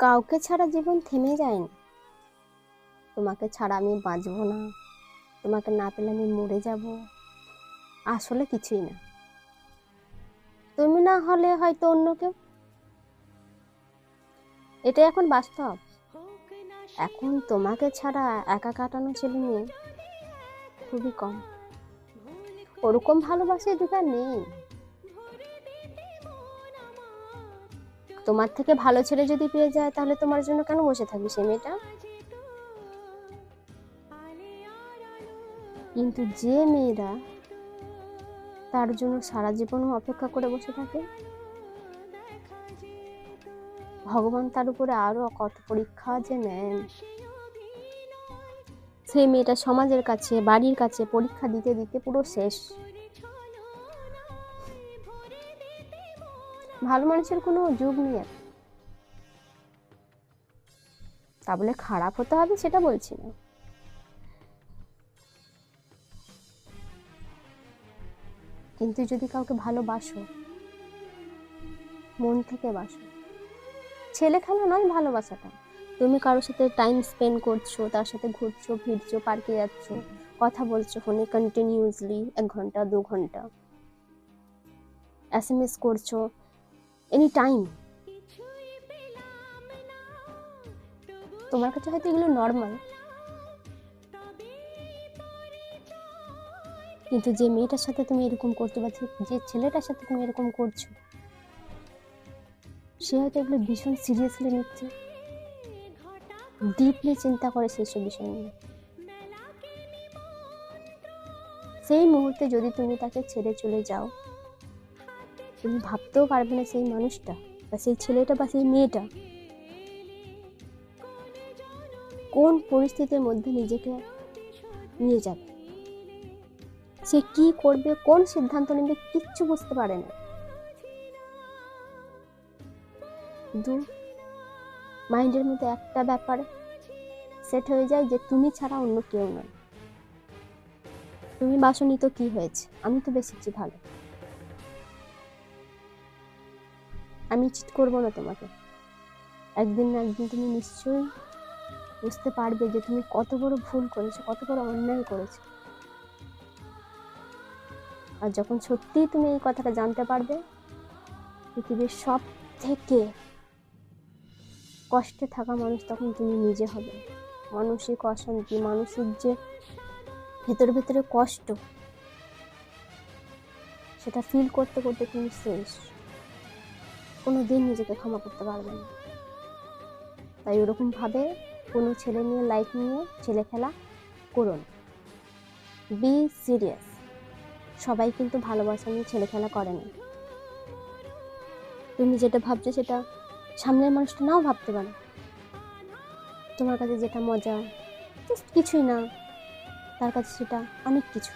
কাউকে ছাড়া জীবন থেমে যায় না। তোমাকে ছাড়া আমি বাঁচবো না, তোমাকে না পেলে আমি মরে যাব, আসলে কিছুই না। তুমি না হলে হয়তো অন্য কেউ। এটাই এখন বাস্তব। এখন তোমাকে ছাড়া একা কাটানো ছেলে মেয়ে খুবই কম। ওরকম ভালোবাসার অধিকার নেই। তোমার থেকে ভালো ছেলে যদি পেয়ে যায়, তাহলে তোমার জন্য কেন বসে থাকবে সে মেয়েটা? কিন্তু যে মেয়েরা তার জন্য সারা জীবন অপেক্ষা করে বসে থাকে, ভগবান তার উপরে আরো কত পরীক্ষা যে নেন। সেই মেয়েটা সমাজের কাছে, বাড়ির কাছে পরীক্ষা দিতে দিতে পুরো শেষ। ভালো মানুষের কোনো যুগ নেই। তা বলে খারাপ হতে হবে সেটা বলছি না, কিন্তু যদি কাউকে ভালোবাসো, মন থেকে বাসো। ছেলে খেলা নয় ভালোবাসাটা। তুমি কারোর সাথে টাইম স্পেন্ড করছো, তার সাথে ঘুরছো ফিরছো, পার্কে যাচ্ছ, কথা বলছো ফোনে কন্টিনিউয়াসলি 1 ঘন্টা 2 ঘন্টা, SMS করছো এনি টাইম। তোমার কাছে হয়তো এগুলো নর্মাল, কিন্তু যে মেয়েটার সাথে তুমি এরকম করছো বা যে ছেলেটার সাথে তুমি এরকম করছো, সে হয়তো এগুলো ভীষণ সিরিয়াসলি নিচ্ছে, ডিপলি চিন্তা করে সেসব বিষয় নিয়ে। সেই মুহূর্তে যদি তুমি তাকে ছেড়ে চলে যাও, তুমি ভাবতেও পারবে না সেই মানুষটা বা সেই ছেলেটা বা সেই মেয়েটা কোন পরিস্থিতির মধ্যে নিজেকে নিয়ে যাবে, সে কি করবে, কোন সিদ্ধান্ত নেবে, কিচ্ছু বুঝতে পারে না। কিন্তু মাইন্ডের মধ্যে একটা ব্যাপার সেট হয়ে যায় যে তুমি ছাড়া অন্য কেউ নয়। তুমি বাসনি তো কি হয়েছে, আমি তো বেশিছি ভালো, আমি চিট করবো না তোমাকে। একদিন না একদিন তুমি নিশ্চয়ই বুঝতে পারবে যে তুমি কত বড় ভুল করেছো, কত বড় অন্যায় করেছো। আর যখন সত্যিই তুমি এই কথাটা জানতে পারবে, পৃথিবীর সব থেকে কষ্টে থাকা মানুষ তখন তুমি নিজে হবে। মানসিক অশান্তি, মানসিক যে ভেতরে ভেতরে কষ্ট, সেটা ফিল করতে করতে তুমি শেষ, কোনোদিন নিজেকে ক্ষমা করতে পারবে না। তাই ওরকম ভাবে কোনো ছেলে নিয়ে লাইফ নিয়ে ছেলে খেলা করো না, বি সিরিয়াস। সবাই কিন্তু ভালোবাসা নিয়ে ছেলে খেলা করে না। তুমি যেটা ভাবছো সেটা সামনের মানুষটা নাও ভাবতে পারে। তোমার কাছে যেটা মজা জাস্ট কিছুই না, তার কাছে সেটা অনেক কিছু।